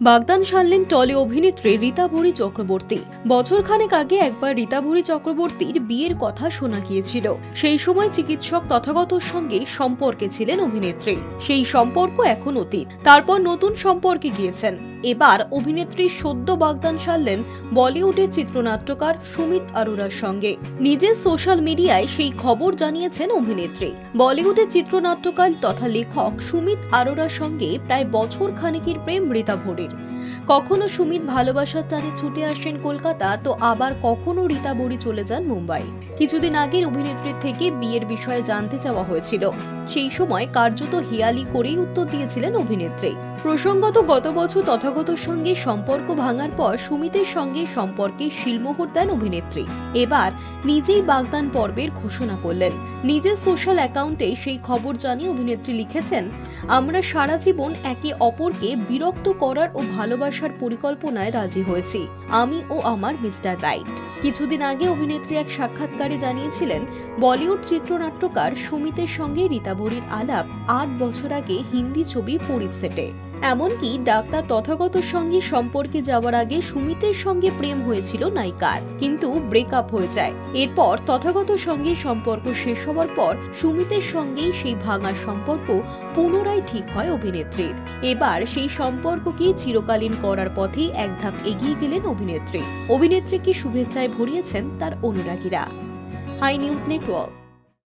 বাগদান সারলেন trolley অভিনেত্রী রীতা ভরি চক্রবর্তী। বছরখানেক আগে একবার রীতা ভরি চক্রবর্তীর বিয়ের কথা শোনা গিয়েছিল। সেই সময় চিকিৎসক তথাগতর সঙ্গে সম্পর্কে ছিলেন অভিনেত্রী। সেই সম্পর্ক এখন অতীত। তারপর নতুন সম্পর্কে গিয়েছেন। এবার অভিনেত্রী সদ্য বাগদান সারলেন বলিউডের চিত্রনাট্যকার সুমিত আরোরার সঙ্গে। নিজের সোশ্যাল মিডিয়ায় সেই খবর জানিয়েছেন অভিনেত্রী। বলিউডের চিত্রনাট্যকার তথা লেখক সুমিত আরোরার সঙ্গে প্রায় বছর খানেকের প্রেম রীতা ভরির। কখনো সুমিত ভালোবাসার টানে ছুটে আসেন কলকাতা, তো আবার কখনো রীতা ভরি চলে যান মুম্বাই। কিছুদিন আগের অভিনেত্রীর থেকে বিয়ের বিষয়ে জানতে চাওয়া হয়েছিল। সেই সময় কার্যত হিয়ালি করেই উত্তর দিয়েছিলেন অভিনেত্রী। প্রসঙ্গত গত বছর তথাগতর সঙ্গে সম্পর্ক ভাঙার পর সুমিতের সঙ্গে সম্পর্কে শিলমোহর দেন অভিনেত্রী। এবার নিজেই বাগদান পর্বের ঘোষণা করলেন। নিজের সোশ্যাল অ্যাকাউন্টে সেই খবর জানিয়ে অভিনেত্রী লিখেছেন, আমরা সারা জীবন একে অপরকে বিরক্ত করার ও ভালোবাসার পরিকল্পনায় রাজি হয়েছি, আমি ও আমার মিস্টার রাইট। কিছুদিন আগে অভিনেত্রী এক সাক্ষাৎকারে জানিয়েছিলেন, বলিউড চিত্রনাট্যকার সুমিতের সঙ্গে রীতা ভরির আলাপ 8 বছর আগে হিন্দি ছবি পরীর সেটে। এমনকি ডাক্তার তথাগতর সঙ্গে সম্পর্কে যাওয়ার আগে সুমিতের সঙ্গে প্রেম হয়েছিল নায়িকার, কিন্তু ব্রেকআপ হয়ে যায়। এরপর তথাগতর সঙ্গে সম্পর্ক শেষ হওয়ার পর সুমিতের সঙ্গেই সেই ভাঙা সম্পর্ক পুনরায় ঠিক হয় অভিনেত্রীর। এবার সেই সম্পর্ককে চিরকালীন করার পথে এক ধাপ এগিয়ে গেলেন অভিনেত্রী। অভিনেত্রীকে শুভেচ্ছায় ভরিয়েছেন তার অনুরাগীরা। High news network.